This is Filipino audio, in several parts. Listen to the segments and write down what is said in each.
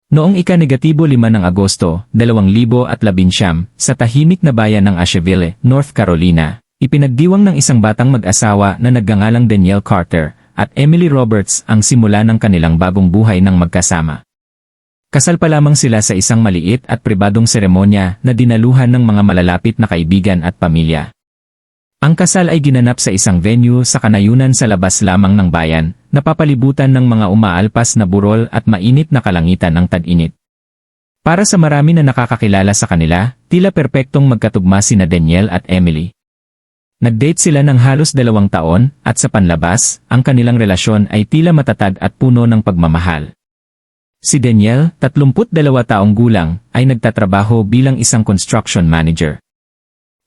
Noong ika-5 ng Agosto, 2019, sa tahimik na bayan ng Asheville, North Carolina, ipinagdiwang ng isang batang mag-asawa na nagngangalang Danielle Carter at Emily Roberts ang simula ng kanilang bagong buhay ng magkasama. Kasal pa lamang sila sa isang maliit at pribadong seremonya na dinaluhan ng mga malalapit na kaibigan at pamilya. Ang kasal ay ginanap sa isang venue sa kanayunan sa labas lamang ng bayan, napapalibutan ng mga umaalpas na burol at mainit na kalangitan ng tag-init. Para sa marami na nakakakilala sa kanila, tila perpektong magkatugma sina Danielle at Emily. Nag-date sila ng halos 2 taon, at sa panlabas, ang kanilang relasyon ay tila matatag at puno ng pagmamahal. Si Danielle, 32 taong gulang, ay nagtatrabaho bilang isang construction manager.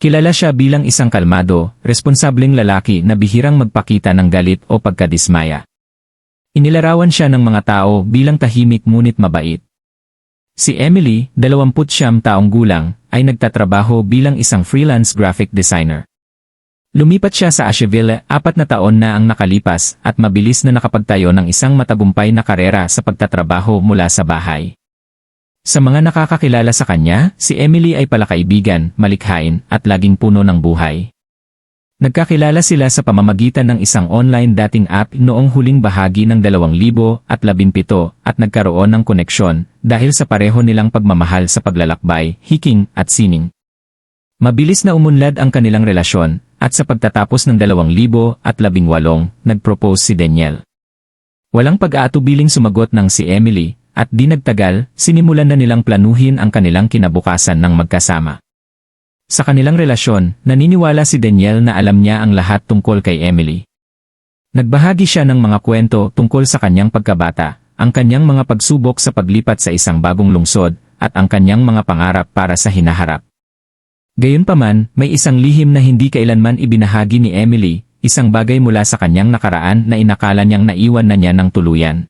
Kilala siya bilang isang kalmado, responsableng lalaki na bihirang magpakita ng galit o pagkadismaya. Inilarawan siya ng mga tao bilang tahimik ngunit mabait. Si Emily, 29 taong gulang, ay nagtatrabaho bilang isang freelance graphic designer. Lumipat siya sa Asheville 4 na taon na ang nakalipas at mabilis na nakapagtayo ng isang matagumpay na karera sa pagtatrabaho mula sa bahay. Sa mga nakakakilala sa kanya, si Emily ay palakaibigan, malikhain, at laging puno ng buhay. Nagkakilala sila sa pamamagitan ng isang online dating app noong huling bahagi ng 2017 at nagkaroon ng koneksyon dahil sa pareho nilang pagmamahal sa paglalakbay, hiking, at sining. Mabilis na umunlad ang kanilang relasyon, at sa pagtatapos ng 2018, nag-propose si Danielle. Walang pag-aatubiling sumagot ng si Emily, at di nagtagal, sinimulan na nilang planuhin ang kanilang kinabukasan ng magkasama. Sa kanilang relasyon, naniniwala si Danielle na alam niya ang lahat tungkol kay Emily. Nagbahagi siya ng mga kwento tungkol sa kanyang pagkabata, ang kanyang mga pagsubok sa paglipat sa isang bagong lungsod, at ang kanyang mga pangarap para sa hinaharap. Gayunpaman, may isang lihim na hindi kailanman ibinahagi ni Emily, isang bagay mula sa kanyang nakaraan na inakala niyang naiwan na niya ng tuluyan.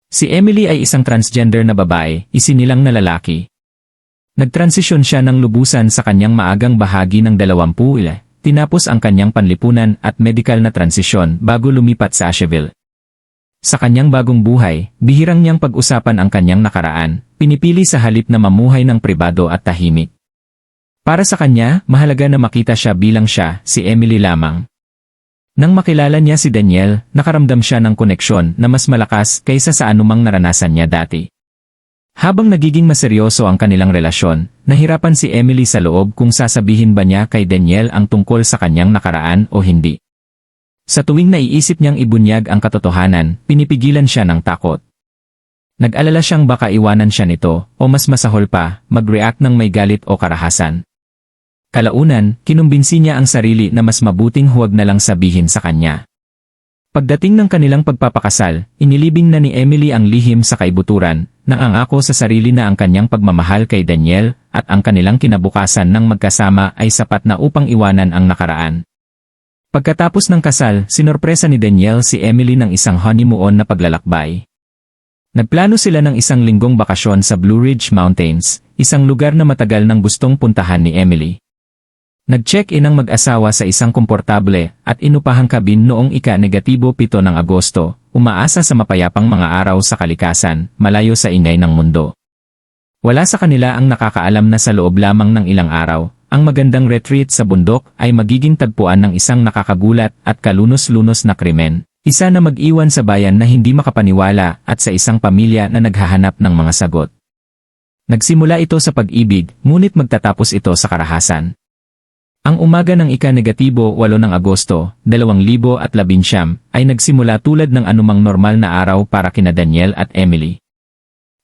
Si Emily ay isang transgender na babae, isinilang na lalaki. Nagtransisyon siya ng lubusan sa kanyang maagang bahagi ng 20, tinapos ang kanyang panlipunan at medikal na transisyon bago lumipat sa Asheville. Sa kanyang bagong buhay, bihirang niyang pag-usapan ang kanyang nakaraan, pinipili sa halip na mamuhay ng pribado at tahimik. Para sa kanya, mahalaga na makita siya bilang siya, si Emily lamang. Nang makilala niya si Danielle, nakaramdam siya ng koneksyon na mas malakas kaysa sa anumang naranasan niya dati. Habang nagiging maseryoso ang kanilang relasyon, nahirapan si Emily sa loob kung sasabihin ba niya kay Danielle ang tungkol sa kanyang nakaraan o hindi. Sa tuwing naiisip niyang ibunyag ang katotohanan, pinipigilan siya ng takot. Nag-alala siyang baka iwanan siya nito, o mas masahol pa, mag-react ng may galit o karahasan. Kalaunan, kinumbinsi niya ang sarili na mas mabuting huwag na lang sabihin sa kanya. Pagdating ng kanilang pagpapakasal, inilibing na ni Emily ang lihim sa kaibuturan, nangangako sa sarili na ang kanyang pagmamahal kay Danielle at ang kanilang kinabukasan ng magkasama ay sapat na upang iwanan ang nakaraan. Pagkatapos ng kasal, sinorpresa ni Danielle si Emily ng isang honeymoon na paglalakbay. Nagplano sila ng isang linggong bakasyon sa Blue Ridge Mountains, isang lugar na matagal nang gustong puntahan ni Emily. Nag-check-in ang mag-asawa sa isang komportable at inupahang kabin noong ika-7 ng Agosto, umaasa sa mapayapang mga araw sa kalikasan, malayo sa ingay ng mundo. Wala sa kanila ang nakakaalam na sa loob lamang ng ilang araw, ang magandang retreat sa bundok ay magiging tagpuan ng isang nakakagulat at kalunos-lunos na krimen, isa na mag-iwan sa bayan na hindi makapaniwala at sa isang pamilya na naghahanap ng mga sagot. Nagsimula ito sa pag-ibig, ngunit magtatapos ito sa karahasan. Ang umaga ng ika-8 ng Agosto, 2019 ay nagsimula tulad ng anumang normal na araw para kina Danielle at Emily.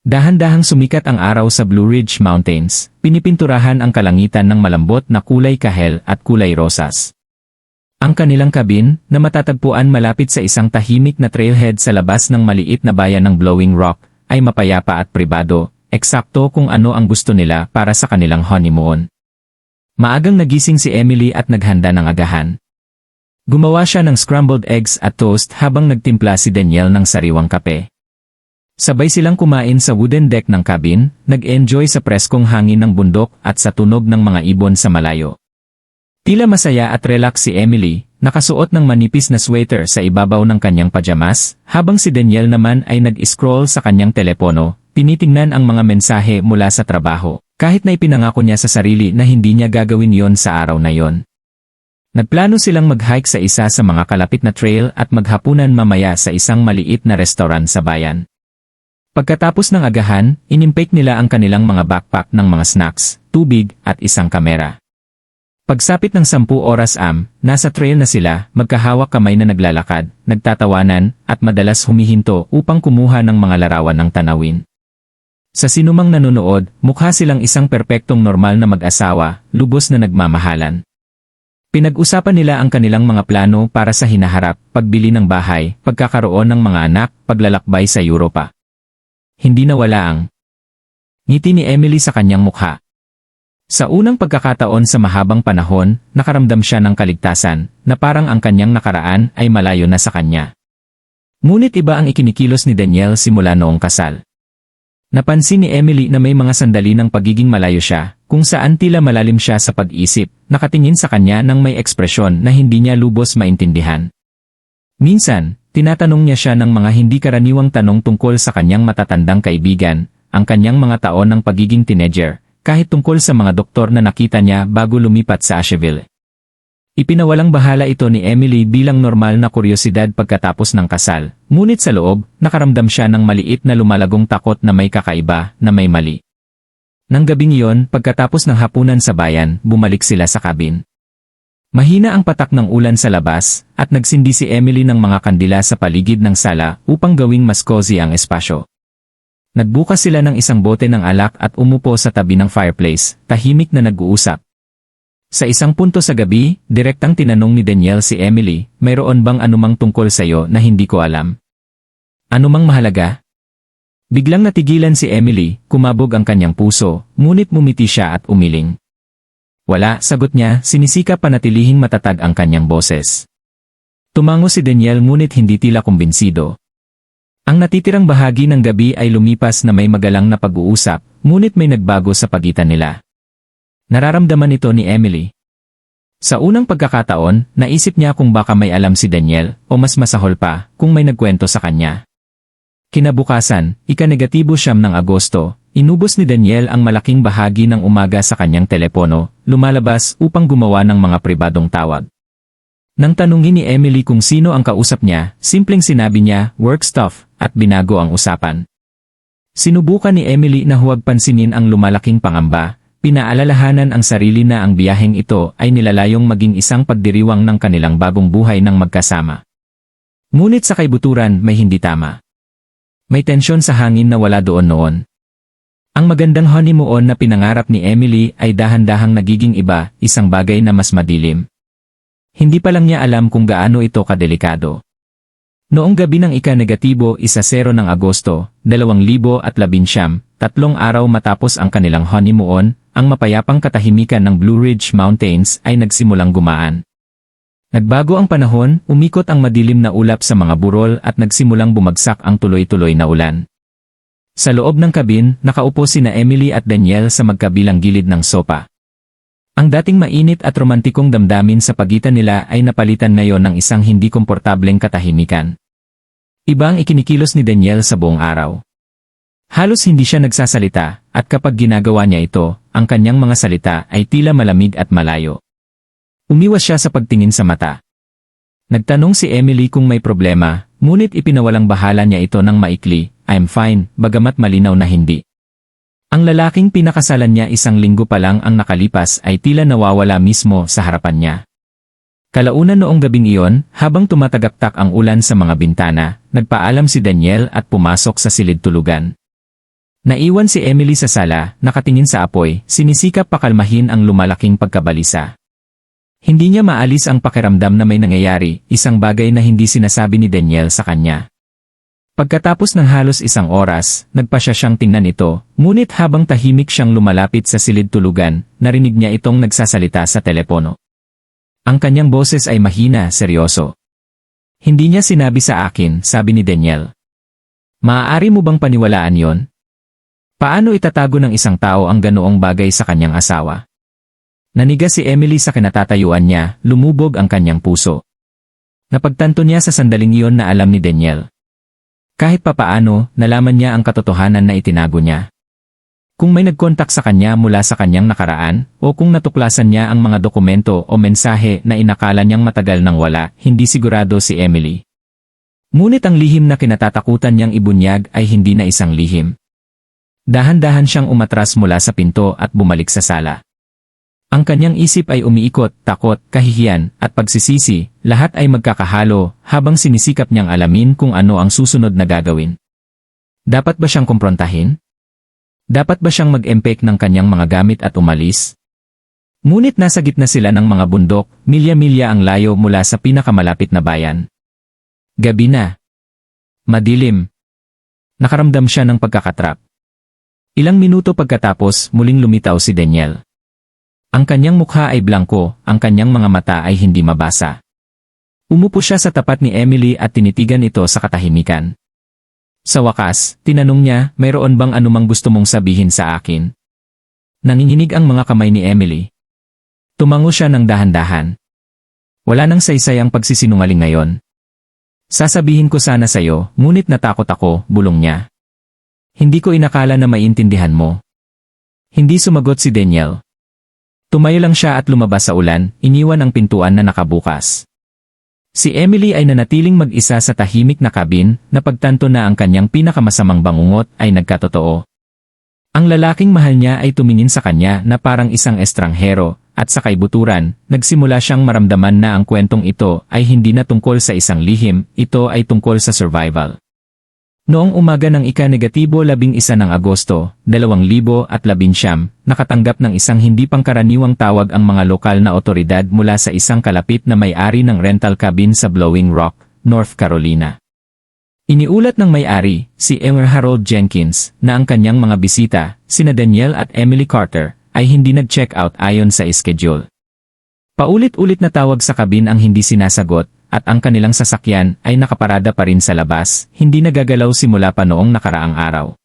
Dahan-dahang sumikat ang araw sa Blue Ridge Mountains, pinipinturahan ang kalangitan ng malambot na kulay kahel at kulay rosas. Ang kanilang kabin, na matatagpuan malapit sa isang tahimik na trailhead sa labas ng maliit na bayan ng Blowing Rock, ay mapayapa at pribado, eksakto kung ano ang gusto nila para sa kanilang honeymoon. Maagang nagising si Emily at naghanda ng agahan. Gumawa siya ng scrambled eggs at toast habang nagtimpla si Danielle ng sariwang kape. Sabay silang kumain sa wooden deck ng cabin, nag-enjoy sa preskong hangin ng bundok at sa tunog ng mga ibon sa malayo. Tila masaya at relax si Emily, nakasuot ng manipis na sweater sa ibabaw ng kanyang pajamas, habang si Danielle naman ay nag-scroll sa kanyang telepono, tinitingnan ang mga mensahe mula sa trabaho, kahit na ipinangako niya sa sarili na hindi niya gagawin yon sa araw na yon. Nagplano silang mag-hike sa isa sa mga kalapit na trail at maghapunan mamaya sa isang maliit na restaurant sa bayan. Pagkatapos ng agahan, inimpake nila ang kanilang mga backpack ng mga snacks, tubig at isang kamera. Pagsapit ng 10 oras nasa trail na sila, magkahawak kamay na naglalakad, nagtatawanan, at madalas humihinto upang kumuha ng mga larawan ng tanawin. Sa sinumang nanonood, mukha silang isang perpektong normal na mag-asawa, lubos na nagmamahalan. Pinag-usapan nila ang kanilang mga plano para sa hinaharap, pagbili ng bahay, pagkakaroon ng mga anak, paglalakbay sa Europa. Hindi nawala ang ngiti ni Emily sa kanyang mukha. Sa unang pagkakataon sa mahabang panahon, nakaramdam siya ng kaligtasan, na parang ang kanyang nakaraan ay malayo na sa kanya. Ngunit iba ang ikinikilos ni Daniel simula noong kasal. Napansin ni Emily na may mga sandali ng pagiging malayo siya, kung saan tila malalim siya sa pag-isip, nakatingin sa kanya ng may ekspresyon na hindi niya lubos maintindihan. Minsan, tinatanong niya siya ng mga hindi karaniwang tanong tungkol sa kanyang matatandang kaibigan, ang kanyang mga taon ng pagiging teenager, kahit tungkol sa mga doktor na nakita niya bago lumipat sa Asheville. Ipinawalang bahala ito ni Emily bilang normal na kuryosidad pagkatapos ng kasal, ngunit sa loob, nakaramdam siya ng maliit na lumalagong takot na may kakaiba, na may mali. Nang gabing iyon, pagkatapos ng hapunan sa bayan, bumalik sila sa cabin. Mahina ang patak ng ulan sa labas, at nagsindi si Emily ng mga kandila sa paligid ng sala upang gawing mas cozy ang espasyo. Nagbukas sila ng isang bote ng alak at umupo sa tabi ng fireplace, tahimik na nag-uusap. Sa isang punto sa gabi, direktang tinanong ni Daniel si Emily, mayroon bang anumang tungkol sa'yo na hindi ko alam? Anumang mahalaga? Biglang natigilan si Emily, kumabog ang kanyang puso, ngunit mumiti siya at umiling. Wala, sagot niya, sinisikap panatilihing matatag ang kanyang boses. Tumango si Daniel ngunit hindi tila kumbinsido. Ang natitirang bahagi ng gabi ay lumipas na may magalang na pag-uusap, ngunit may nagbago sa pagitan nila. Nararamdaman ito ni Emily. Sa unang pagkakataon, naisip niya kung baka may alam si Daniel, o mas masahol pa, kung may nagkwento sa kanya. Kinabukasan, ika-negatibo 9 ng Agosto, inubos ni Daniel ang malaking bahagi ng umaga sa kanyang telepono, lumalabas upang gumawa ng mga pribadong tawag. Nang tanungin ni Emily kung sino ang kausap niya, simpleng sinabi niya, work stuff, at binago ang usapan. Sinubukan ni Emily na huwag pansinin ang lumalaking pangamba, pinaalalahanan ang sarili na ang biyaheng ito ay nilalayong maging isang pagdiriwang ng kanilang bagong buhay ng magkasama. Ngunit sa kaibuturan may hindi tama. May tensyon sa hangin na wala doon noon. Ang magandang honeymoon na pinangarap ni Emily ay dahan-dahang nagiging iba, isang bagay na mas madilim. Hindi pa lang niya alam kung gaano ito kadelikado. Noong gabi ng ika-negatibo 10 ng Agosto, 2019, 3 araw matapos ang kanilang honeymoon, ang mapayapang katahimikan ng Blue Ridge Mountains ay nagsimulang gumaan. Nagbago ang panahon, umikot ang madilim na ulap sa mga burol at nagsimulang bumagsak ang tuloy-tuloy na ulan. Sa loob ng kabin, nakaupo sina Emily at Daniel sa magkabilang gilid ng sopa. Ang dating mainit at romantikong damdamin sa pagitan nila ay napalitan ngayon ng isang hindi komportableng katahimikan. Iba ang ikinikilos ni Daniel sa buong araw. Halos hindi siya nagsasalita, at kapag ginagawa niya ito, ang kanyang mga salita ay tila malamig at malayo. Umiwas siya sa pagtingin sa mata. Nagtanong si Emily kung may problema, ngunit ipinawalang bahala niya ito ng maikli, I'm fine, bagamat malinaw na hindi. Ang lalaking pinakasalan niya 1 linggo pa lang ang nakalipas ay tila nawawala mismo sa harapan niya. Kalaunan noong gabing iyon, habang tumatagaktak ang ulan sa mga bintana, nagpaalam si Daniel at pumasok sa silid tulugan. Naiwan si Emily sa sala, nakatingin sa apoy, sinisikap pakalmahin ang lumalaking pagkabalisa. Hindi niya maalis ang pakiramdam na may nangyayari, isang bagay na hindi sinasabi ni Daniel sa kanya. Pagkatapos ng halos 1 oras, nagpasya siyang tingnan ito, ngunit habang tahimik siyang lumalapit sa silid tulugan, narinig niya itong nagsasalita sa telepono. Ang kanyang boses ay mahina, seryoso. Hindi niya sinabi sa akin, sabi ni Daniel. Maaari mo bang paniwalaan yon? Paano itatago ng isang tao ang ganoong bagay sa kanyang asawa? Naniga si Emily sa kinatatayuan niya, lumubog ang kanyang puso. Napagtanto niya sa sandaling iyon na alam ni Daniel. Kahit papaano, nalaman niya ang katotohanan na itinago niya. Kung may nagkontak sa kanya mula sa kanyang nakaraan, o kung natuklasan niya ang mga dokumento o mensahe na inakala niyang matagal nang wala, hindi sigurado si Emily. Ngunit ang lihim na kinatatakutan niyang ibunyag ay hindi na isang lihim. Dahan-dahan siyang umatras mula sa pinto at bumalik sa sala. Ang kanyang isip ay umiikot, takot, kahihiyan, at pagsisisi, lahat ay magkakahalo habang sinisikap niyang alamin kung ano ang susunod na gagawin. Dapat ba siyang kumprontahin? Dapat ba siyang mag-empake ng kanyang mga gamit at umalis? Ngunit nasa gitna sila ng mga bundok, milya-milya ang layo mula sa pinakamalapit na bayan. Gabi na. Madilim. Nakaramdam siya ng pagkakatrap. Ilang minuto pagkatapos, muling lumitaw si Daniel. Ang kanyang mukha ay blanko, ang kanyang mga mata ay hindi mabasa. Umupo siya sa tapat ni Emily at tinitigan ito sa katahimikan. Sa wakas, tinanong niya, mayroon bang anumang gusto mong sabihin sa akin? Nanginginig ang mga kamay ni Emily. Tumango siya ng dahan-dahan. Wala nang saysay ang pagsisinungaling ngayon. Sasabihin ko sana sa'yo, ngunit natakot ako, bulong niya. Hindi ko inakala na maiintindihan mo. Hindi sumagot si Daniel. Tumayo lang siya at lumabas sa ulan, iniwan ang pintuan na nakabukas. Si Emily ay nanatiling mag-isa sa tahimik na kabin, napagtanto na ang kanyang pinakamasamang bangungot ay nagkatotoo. Ang lalaking mahal niya ay tumingin sa kanya na parang isang estranghero, at sa kaibuturan, nagsimula siyang maramdaman na ang kwentong ito ay hindi na tungkol sa isang lihim, ito ay tungkol sa survival. Noong umaga ng ika-11 ng Agosto, 2019, nakatanggap ng isang hindi pangkaraniwang tawag ang mga lokal na otoridad mula sa isang kalapit na may-ari ng rental cabin sa Blowing Rock, North Carolina. Iniulat ng may-ari, si Emer Harold Jenkins, na ang kanyang mga bisita, sina Daniel at Emily Carter, ay hindi nag-check out ayon sa schedule. Paulit-ulit na tawag sa cabin ang hindi sinasagot, at ang kanilang sasakyan ay nakaparada pa rin sa labas, hindi nagagalaw simula pa noong nakaraang araw.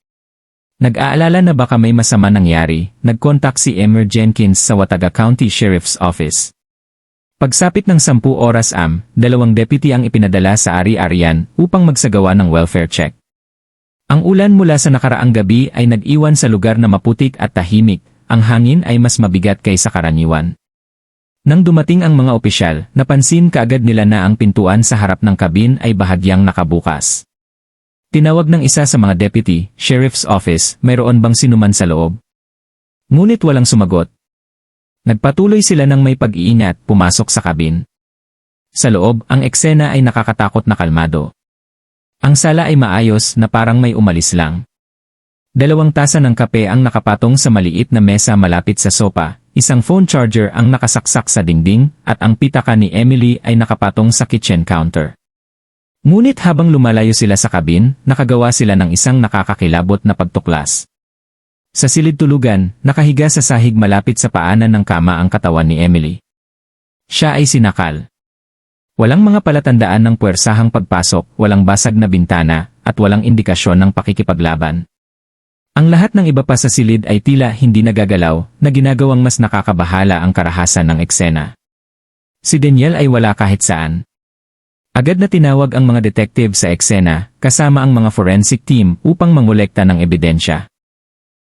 Nag-aalala na baka may masama nangyari, nag-contact si Emer Jenkins sa Watauga County Sheriff's Office. Pagsapit ng 10 oras dalawang deputy ang ipinadala sa ari-arian upang magsagawa ng welfare check. Ang ulan mula sa nakaraang gabi ay nag-iwan sa lugar na maputik at tahimik, ang hangin ay mas mabigat kaysa karaniwan. Nang dumating ang mga opisyal, napansin kaagad nila na ang pintuan sa harap ng kabin ay bahagyang nakabukas. Tinawag ng isa sa mga deputy, Sheriff's Office, mayroon bang sinuman sa loob? Ngunit walang sumagot. Nagpatuloy sila ng may pag-iingat, pumasok sa kabin. Sa loob, ang eksena ay nakakatakot na kalmado. Ang sala ay maayos na parang may umalis lang. 2 tasa ng kape ang nakapatong sa maliit na mesa malapit sa sopa. Isang phone charger ang nakasaksak sa dingding, at ang pitaka ni Emily ay nakapatong sa kitchen counter. Ngunit habang lumalayo sila sa kabin, nakagawa sila ng isang nakakakilabot na pagtuklas. Sa silid tulugan, nakahiga sa sahig malapit sa paanan ng kama ang katawan ni Emily. Siya ay sinakal. Walang mga palatandaan ng puwersahang pagpasok, walang basag na bintana, at walang indikasyon ng pakikipaglaban. Ang lahat ng iba pa sa silid ay tila hindi nagagalaw, na ginagawang mas nakakabahala ang karahasan ng eksena. Si Daniel ay wala kahit saan. Agad na tinawag ang mga detective sa eksena, kasama ang mga forensic team upang mangolekta ng ebidensya.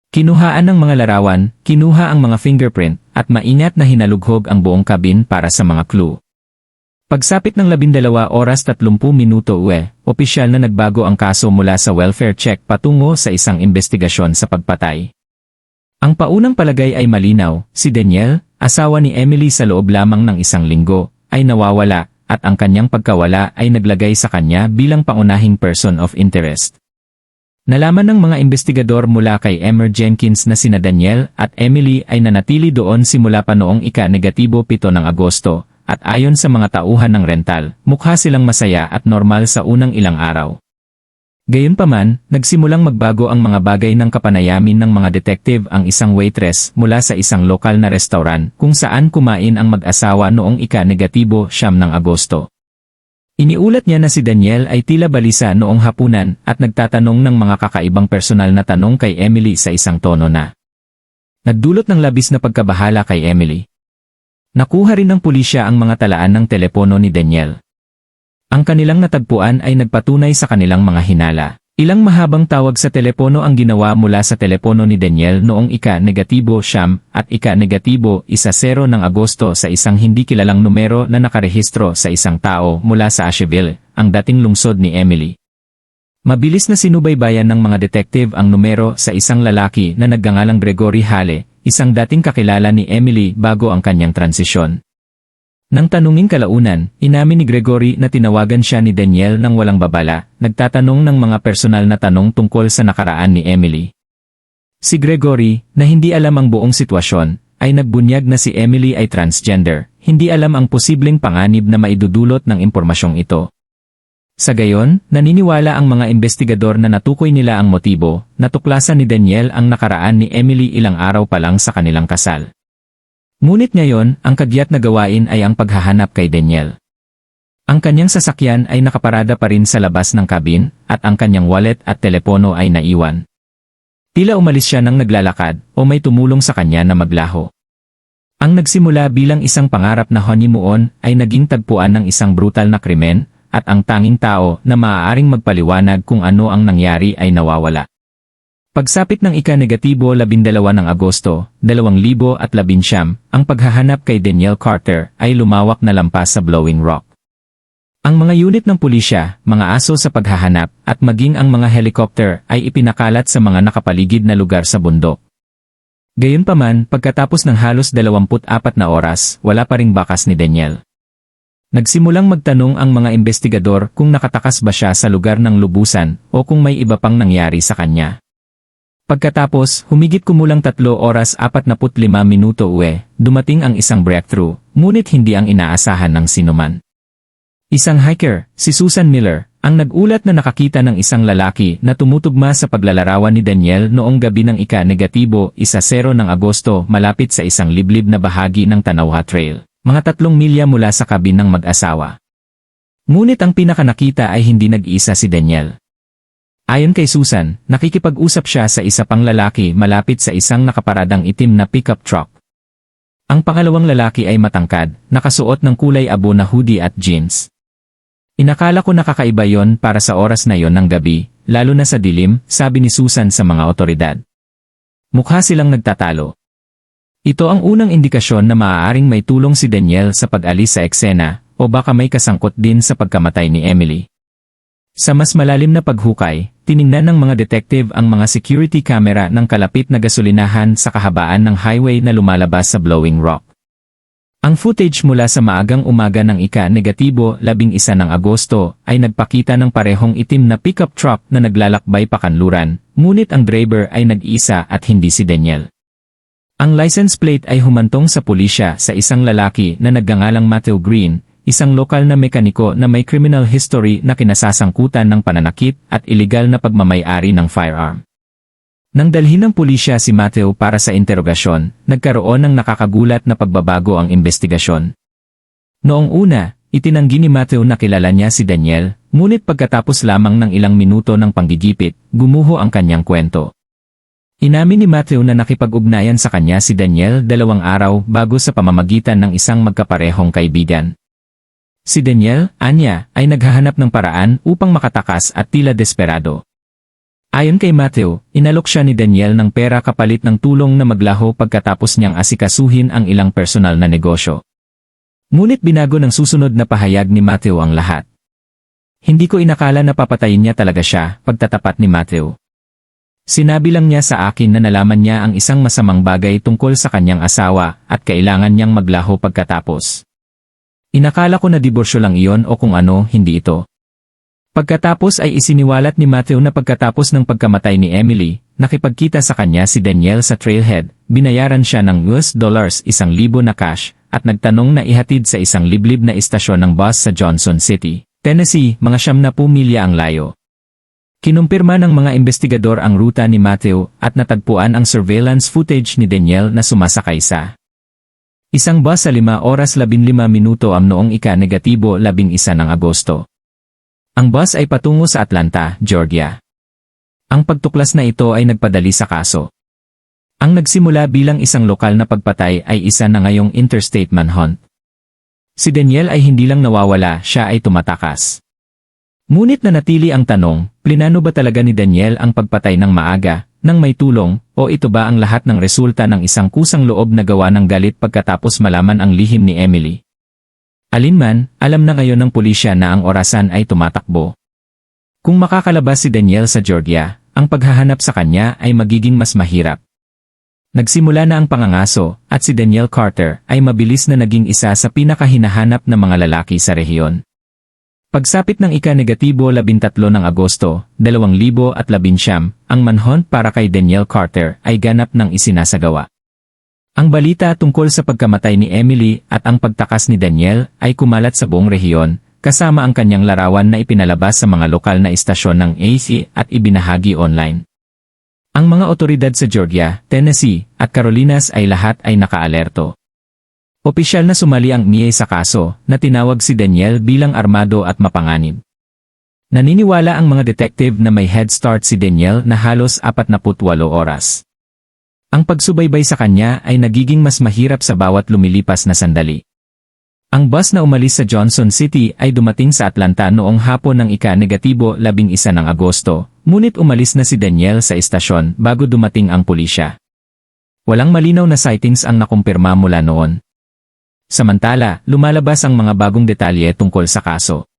Kinuhaan ng mga larawan, kinuha ang mga fingerprint, at maingat na hinalughog ang buong kabin para sa mga clue. Pagsapit ng 12 oras 30 minuto opisyal na nagbago ang kaso mula sa welfare check patungo sa isang investigasyon sa pagpatay. Ang paunang palagay ay malinaw, si Daniel, asawa ni Emily sa loob lamang ng 1 linggo, ay nawawala, at ang kanyang pagkawala ay naglagay sa kanya bilang pangunahing person of interest. Nalaman ng mga investigador mula kay Emer Jenkins na sina Daniel at Emily ay nanatili doon simula pa noong ika-7 ng Agosto, at ayon sa mga tauhan ng rental, mukha silang masaya at normal sa unang ilang araw. Gayunpaman, nagsimulang magbago ang mga bagay ng kapanayamin ng mga detective ang isang waitress mula sa isang lokal na restaurant kung saan kumain ang mag-asawa noong ika-9 ng Agosto. Iniulat niya na si Daniel ay tila balisa noong hapunan at nagtatanong ng mga kakaibang personal na tanong kay Emily sa isang tono na nagdulot ng labis na pagkabahala kay Emily. Nakuha rin ng pulisya ang mga talaan ng telepono ni Daniel. Ang kanilang natagpuan ay nagpatunay sa kanilang mga hinala. Ilang mahabang tawag sa telepono ang ginawa mula sa telepono ni Daniel noong ika-9 at ika-10 ng Agosto sa isang hindi kilalang numero na nakarehistro sa isang tao mula sa Asheville, ang dating lungsod ni Emily. Mabilis na sinubaybayan ng mga detective ang numero sa isang lalaki na nagngangalang Gregory Hale, isang dating kakilala ni Emily bago ang kanyang transisyon. Nang tanungin kalaunan, inamin ni Gregory na tinawagan siya ni Daniel nang walang babala, nagtatanong ng mga personal na tanong tungkol sa nakaraan ni Emily. Si Gregory, na hindi alam ang buong sitwasyon, ay nagbunyag na si Emily ay transgender, hindi alam ang posibleng panganib na maidudulot ng impormasyong ito. Sa gayon, naniniwala ang mga investigador na natukoy nila ang motibo, natuklasan ni Daniel ang nakaraan ni Emily ilang araw pa lang sa kanilang kasal. Ngunit ngayon, ang kagyat na gawain ay ang paghahanap kay Daniel. Ang kanyang sasakyan ay nakaparada pa rin sa labas ng cabin, at ang kanyang wallet at telepono ay naiwan. Tila umalis siya nang naglalakad, o may tumulong sa kanya na maglaho. Ang nagsimula bilang isang pangarap na honeymoon ay naging tagpuan ng isang brutal na krimen, at ang tanging tao na maaaring magpaliwanag kung ano ang nangyari ay nawawala. Pagsapit ng ika-12 ng Agosto, 2019, ang paghahanap kay Daniel Carter ay lumawak na lampas sa Blowing Rock. Ang mga unit ng pulisya, mga aso sa paghahanap, at maging ang mga helicopter ay ipinakalat sa mga nakapaligid na lugar sa bundok. Gayunpaman, pagkatapos ng halos 24 na oras, wala pa ring bakas ni Daniel. Nagsimulang magtanong ang mga investigador kung nakatakas ba siya sa lugar ng lubusan o kung may iba pang nangyari sa kanya. Pagkatapos, humigit kumulang 3 oras 45 minuto dumating ang isang breakthrough, ngunit hindi ang inaasahan ng sinuman. Isang hiker, si Susan Miller, ang nag-ulat na nakakita ng isang lalaki na tumutugma sa paglalarawan ni Daniel noong gabi ng ika-10 ng Agosto malapit sa isang liblib na bahagi ng Tanauha Trail, mga 3 milya mula sa kabin ng mag-asawa. Ngunit ang pinakanakita ay hindi nag-iisa si Daniel. Ayon kay Susan, nakikipag-usap siya sa isa pang lalaki malapit sa isang nakaparadang itim na pickup truck. Ang pangalawang lalaki ay matangkad, nakasuot ng kulay abo na hoodie at jeans. Inakala ko nakakaiba yon para sa oras na yon ng gabi, lalo na sa dilim, sabi ni Susan sa mga otoridad. Mukha silang nagtatalo. Ito ang unang indikasyon na maaaring may tulong si Daniel sa pag-alis sa eksena, o baka may kasangkot din sa pagkamatay ni Emily. Sa mas malalim na paghukay, tiningnan ng mga detective ang mga security camera ng kalapit na gasolinahan sa kahabaan ng highway na lumalabas sa Blowing Rock. Ang footage mula sa maagang umaga ng ika-11 ng Agosto ay nagpakita ng parehong itim na pickup truck na naglalakbay pakanluran, ngunit ang driver ay nag-isa at hindi si Daniel. Ang license plate ay humantong sa pulisya sa isang lalaki na nagngangalang Matthew Green, isang lokal na mekaniko na may criminal history na kinasasangkutan ng pananakit at iligal na pagmamay-ari ng firearm. Nang dalhin ng pulisya si Matthew para sa interogasyon, nagkaroon ng nakakagulat na pagbabago ang investigasyon. Noong una, itinanggi ni Matthew na kilala niya si Daniel, ngunit pagkatapos lamang ng ilang minuto ng panggigipit, gumuho ang kanyang kwento. Inamin ni Matthew na nakipag-ugnayan sa kanya si Daniel 2 araw bago sa pamamagitan ng isang magkaparehong kaibigan. Si Daniel, anya, ay naghahanap ng paraan upang makatakas at tila desperado. Ayon kay Matthew, inalok siya ni Daniel ng pera kapalit ng tulong na maglaho pagkatapos niyang asikasuhin ang ilang personal na negosyo. Ngunit binago ng susunod na pahayag ni Matthew ang lahat. Hindi ko inakala na papatayin niya talaga siya, pagtatapat ni Matthew. Sinabi lang niya sa akin na nalaman niya ang isang masamang bagay tungkol sa kanyang asawa at kailangan niyang maglaho pagkatapos. Inakala ko na diborsyo lang iyon o kung ano, hindi ito. Pagkatapos ay isiniwalat ni Matthew na pagkatapos ng pagkamatay ni Emily, nakipagkita sa kanya si Daniel sa trailhead, binayaran siya ng $1,000 na cash, at nagtanong na ihatid sa isang liblib na istasyon ng bus sa Johnson City, Tennessee, mga 70 milya ang layo. Kinumpirma ng mga investigador ang ruta ni Matthew at natagpuan ang surveillance footage ni Daniel na sumasakay sa isang bus sa 5 oras 15 minuto noong ika-11 ng Agosto. Ang bus ay patungo sa Atlanta, Georgia. Ang pagtuklas na ito ay nagpadali sa kaso. Ang nagsimula bilang isang lokal na pagpatay ay isa na ngayong interstate manhunt. Si Daniel ay hindi lang nawawala, siya ay tumatakas. Ngunit nanatili ang tanong, plinano ba talaga ni Daniel ang pagpatay ng maaga, nang may tulong, o ito ba ang lahat ng resulta ng isang kusang loob na gawa ng galit pagkatapos malaman ang lihim ni Emily? Alinman, alam na ngayon ng pulisya na ang orasan ay tumatakbo. Kung makakalabas si Daniel sa Georgia, ang paghahanap sa kanya ay magiging mas mahirap. Nagsimula na ang pangangaso, at si Daniel Carter ay mabilis na naging isa sa pinakahinahanap na mga lalaki sa rehiyon. Pagsapit ng ika-13 ng Agosto, 2019, ang manhunt para kay Daniel Carter ay ganap ng isinasagawa. Ang balita tungkol sa pagkamatay ni Emily at ang pagtakas ni Daniel ay kumalat sa buong rehiyon, kasama ang kanyang larawan na ipinalabas sa mga lokal na istasyon ng AC at ibinahagi online. Ang mga otoridad sa Georgia, Tennessee, at Carolinas ay lahat ay nakaalerto. Opisyal na sumali ang NIA sa kaso na tinawag si Daniel bilang armado at mapanganib. Naniniwala ang mga detective na may head start si Daniel na halos 48 oras. Ang pagsubaybay sa kanya ay nagiging mas mahirap sa bawat lumilipas na sandali. Ang bus na umalis sa Johnson City ay dumating sa Atlanta noong hapon ng ika-11 ng Agosto, ngunit umalis na si Daniel sa istasyon bago dumating ang pulisya. Walang malinaw na sightings ang nakumpirma mula noon. Samantala, lumalabas ang mga bagong detalye tungkol sa kaso.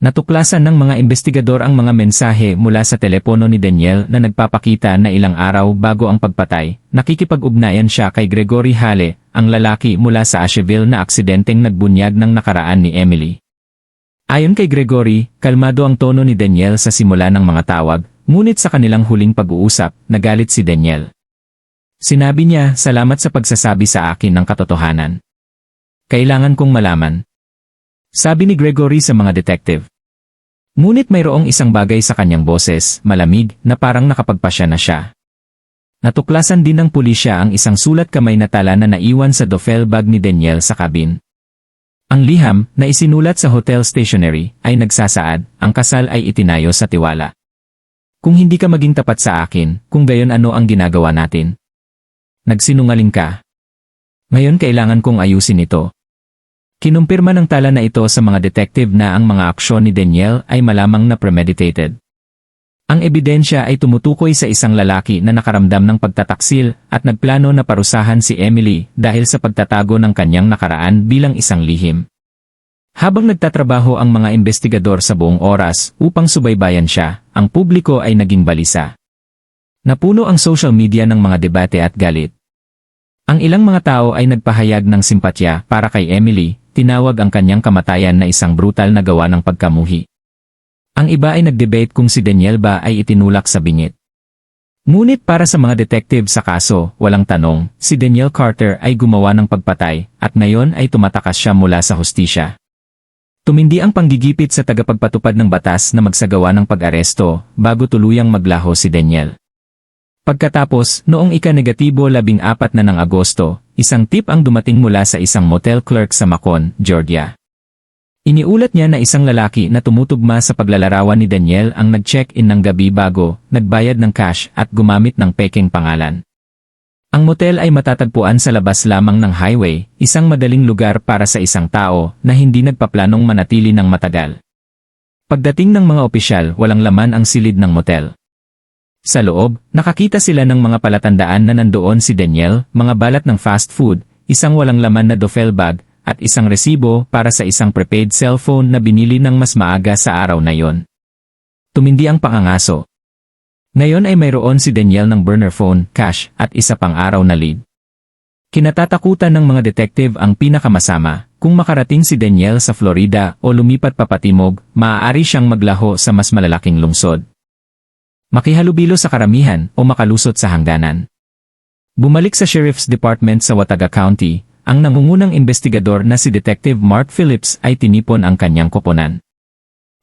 Natuklasan ng mga investigador ang mga mensahe mula sa telepono ni Daniel na nagpapakita na ilang araw bago ang pagpatay, nakikipag-ugnayan siya kay Gregory Hale, ang lalaki mula sa Asheville na aksidenteng nagbunyag ng nakaraan ni Emily. Ayon kay Gregory, kalmado ang tono ni Daniel sa simula ng mga tawag, ngunit sa kanilang huling pag-uusap, nagalit si Daniel. Sinabi niya, "Salamat sa pagsasabi sa akin ng katotohanan. Kailangan kong malaman." Sabi ni Gregory sa mga detective. Ngunit mayroong isang bagay sa kanyang boses, malamig, na parang nakapagpasya na siya. Natuklasan din ng pulisya ang isang sulat kamay na tala na naiwan sa duffel bag ni Daniel sa cabin. Ang liham, na isinulat sa hotel stationery, ay nagsasaad, "Ang kasal ay itinayo sa tiwala. Kung hindi ka maging tapat sa akin, kung gayon ano ang ginagawa natin? Nagsinungaling ka. Ngayon kailangan kong ayusin ito." Kinumpirma ng tala na ito sa mga detective na ang mga aksyon ni Daniel ay malamang na premeditated. Ang ebidensya ay tumutukoy sa isang lalaki na nakaramdam ng pagtataksil at nagplano na parusahan si Emily dahil sa pagtatago ng kanyang nakaraan bilang isang lihim. Habang nagtatrabaho ang mga investigador sa buong oras upang subaybayan siya, ang publiko ay naging balisa. Napuno ang social media ng mga debate at galit. Ang ilang mga tao ay nagpahayag ng simpatya para kay Emily, tinawag ang kanyang kamatayan na isang brutal na gawa ng pagkamuhi. Ang iba ay nagdebate kung si Daniel ba ay itinulak sa bingit. Ngunit para sa mga detective sa kaso, walang tanong, si Daniel Carter ay gumawa ng pagpatay, at ngayon ay tumatakas siya mula sa hustisya. Tumindi ang panggigipit sa tagapagpatupad ng batas na magsagawa ng pag-aresto, bago tuluyang maglaho si Daniel. Pagkatapos, noong ika-14 ng Agosto, isang tip ang dumating mula sa isang motel clerk sa Macon, Georgia. Iniulat niya na isang lalaki na tumutugma sa paglalarawan ni Daniel ang nag-check-in ng gabi bago, nagbayad ng cash at gumamit ng peking pangalan. Ang motel ay matatagpuan sa labas lamang ng highway, isang madaling lugar para sa isang tao na hindi nagpaplanong manatili ng matagal. Pagdating ng mga opisyal, walang laman ang silid ng motel. Sa loob, nakakita sila ng mga palatandaan na nandoon si Daniel, mga balat ng fast food, isang walang laman na duffel bag, at isang resibo para sa isang prepaid cellphone na binili ng mas maaga sa araw na yon. Tumindi ang pangangaso. Ngayon ay mayroon si Daniel ng burner phone, cash, at isa pang araw na lead. Kinatatakutan ng mga detective ang pinakamasama, kung makarating si Daniel sa Florida o lumipat papatimog, maaari siyang maglaho sa mas malalaking lungsod. Makihalubilo sa karamihan o makalusot sa hangganan. Bumalik sa Sheriff's Department sa Watauga County, ang nangungunang investigador na si Detective Mark Phillips ay tinipon ang kanyang koponan.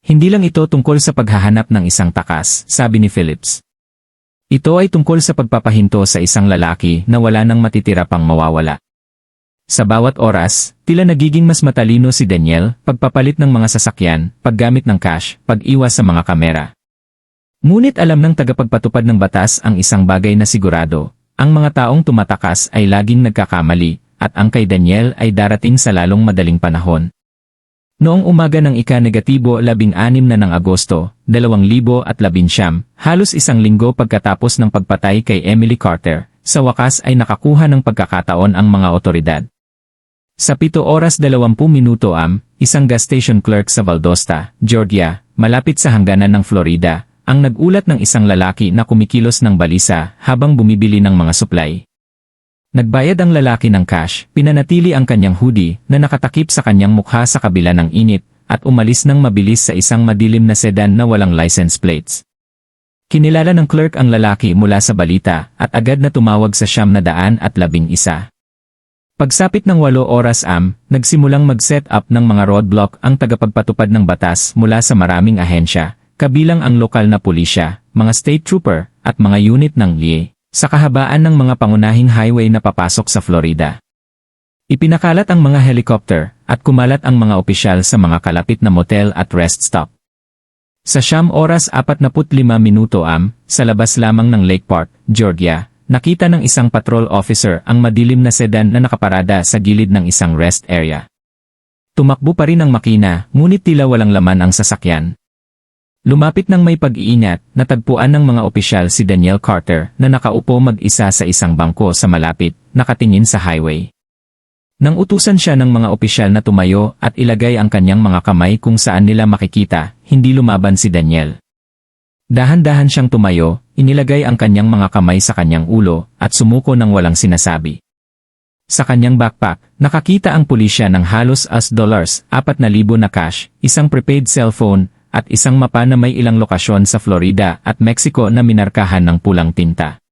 Hindi lang ito tungkol sa paghahanap ng isang takas, sabi ni Phillips. Ito ay tungkol sa pagpapahinto sa isang lalaki na wala nang matitira pang mawawala. Sa bawat oras, tila nagiging mas matalino si Daniel, pagpapalit ng mga sasakyan, paggamit ng cash, pag-iwas sa mga kamera. Ngunit alam ng tagapagpatupad ng batas ang isang bagay na sigurado, ang mga taong tumatakas ay laging nagkakamali, at ang kay Daniel ay darating sa lalong madaling panahon. Noong umaga ng ika-16 na ng Agosto, 2019, halos isang linggo pagkatapos ng pagpatay kay Emily Carter, sa wakas ay nakakuha ng pagkakataon ang mga otoridad. Sa 7:20 isang gas station clerk sa Valdosta, Georgia, malapit sa hangganan ng Florida, ang nagulat ng isang lalaki na kumikilos ng balisa habang bumibili ng mga supply. Nagbayad ang lalaki ng cash, pinanatili ang kanyang hoodie na nakatakip sa kanyang mukha sa kabila ng init, at umalis ng mabilis sa isang madilim na sedan na walang license plates. Kinilala ng clerk ang lalaki mula sa balita at agad na tumawag sa 911. Pagsapit ng 8 oras nagsimulang mag-set up ng mga roadblock ang tagapagpatupad ng batas mula sa maraming ahensya, kabilang ang lokal na pulisya, mga state trooper, at mga unit ng LIE, sa kahabaan ng mga pangunahing highway na papasok sa Florida. Ipinakalat ang mga helicopter, at kumalat ang mga opisyal sa mga kalapit na motel at rest stop. Sa 9:45 sa labas lamang ng Lake Park, Georgia, nakita ng isang patrol officer ang madilim na sedan na nakaparada sa gilid ng isang rest area. Tumakbo pa rin ang makina, ngunit tila walang laman ang sasakyan. Lumapit ng may pag-iingat, natagpuan ng mga opisyal si Danielle Carter na nakaupo mag-isa sa isang bangko sa malapit, nakatingin sa highway. Nang utusan siya ng mga opisyal na tumayo at ilagay ang kanyang mga kamay kung saan nila makikita, hindi lumaban si Danielle. Dahan-dahan siyang tumayo, inilagay ang kanyang mga kamay sa kanyang ulo, at sumuko ng walang sinasabi. Sa kanyang backpack, nakakita ang pulisya ng halos $4,000 na cash, isang prepaid cellphone, at isang mapa na may ilang lokasyon sa Florida at Mexico na minarkahan ng pulang tinta.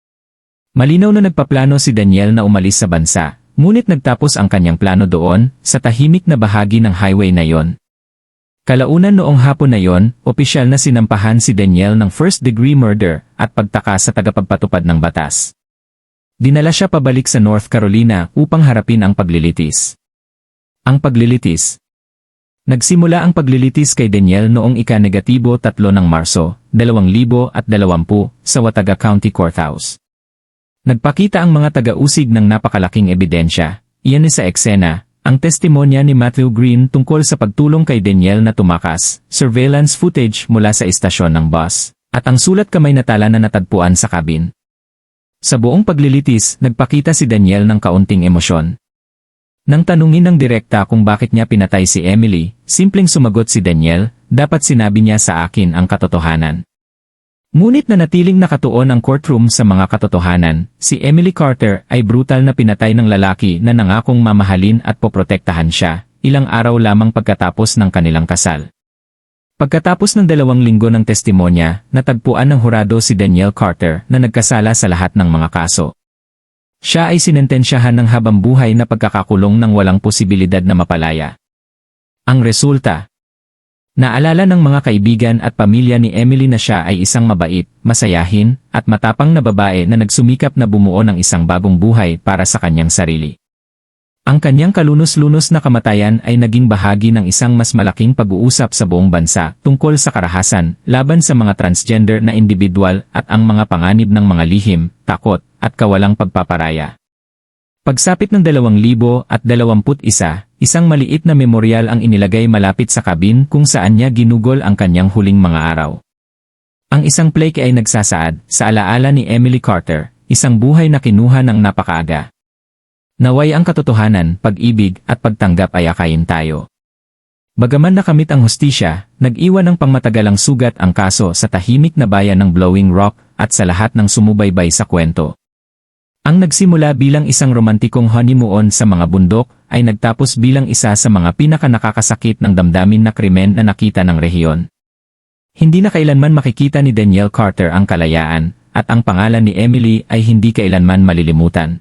Malinaw na nagpaplano si Danielle na umalis sa bansa, ngunit nagtapos ang kanyang plano doon, sa tahimik na bahagi ng highway na yon. Kalaunan noong hapon na yon, opisyal na sinampahan si Danielle ng first-degree murder at pagtaka sa tagapagpatupad ng batas. Dinala siya pabalik sa North Carolina upang harapin ang paglilitis. Ang paglilitis. Nagsimula ang paglilitis kay Danielle noong ika-3 ng Marso, 2020 sa Watauga County Courthouse. Nagpakita ang mga taga-usig ng napakalaking ebidensya, iyan sa eksena, ang testimonya ni Matthew Green tungkol sa pagtulong kay Danielle na tumakas, surveillance footage mula sa istasyon ng bus, at ang sulat kamay na tala na natagpuan sa cabin. Sa buong paglilitis, nagpakita si Danielle ng kaunting emosyon. Nang tanungin ng direkta kung bakit niya pinatay si Emily, simpleng sumagot si Danielle, dapat sinabi niya sa akin ang katotohanan. Ngunit nanatiling nakatuon ang courtroom sa mga katotohanan, si Emily Carter ay brutal na pinatay ng lalaki na nangakong mamahalin at poprotektahan siya, ilang araw lamang pagkatapos ng kanilang kasal. Pagkatapos ng 2 linggo ng testimonya, natagpuan ng hurado si Danielle Carter na nagkasala sa lahat ng mga kaso. Siya ay sinentensyahan ng habambuhay na pagkakakulong ng walang posibilidad na mapalaya. Ang resulta. Naalala ng mga kaibigan at pamilya ni Emily na siya ay isang mabait, masayahin, at matapang na babae na nagsumikap na bumuo ng isang bagong buhay para sa kanyang sarili. Ang kanyang kalunos-lunos na kamatayan ay naging bahagi ng isang mas malaking pag-uusap sa buong bansa tungkol sa karahasan, laban sa mga transgender na individual at ang mga panganib ng mga lihim, takot, at kawalang pagpaparaya. Pagsapit ng 2021, isang maliit na memoryal ang inilagay malapit sa kabin kung saan niya ginugol ang kanyang huling mga araw. Ang isang plaque ay nagsasaad, sa alaala ni Emily Carter, isang buhay na kinuha ng napakaaga. Naway ang katotohanan, pag-ibig, at pagtanggap ay akayin tayo. Bagaman nakamit ang hustisya, nag-iwan ng pangmatagalang sugat ang kaso sa tahimik na bayan ng Blowing Rock at sa lahat ng sumubaybay sa kwento. Ang nagsimula bilang isang romantikong honeymoon sa mga bundok ay nagtapos bilang isa sa mga pinaka-nakakasakit ng damdamin na krimen na nakita ng rehiyon. Hindi na kailanman makikita ni Danielle Carter ang kalayaan, at ang pangalan ni Emily ay hindi kailanman malilimutan.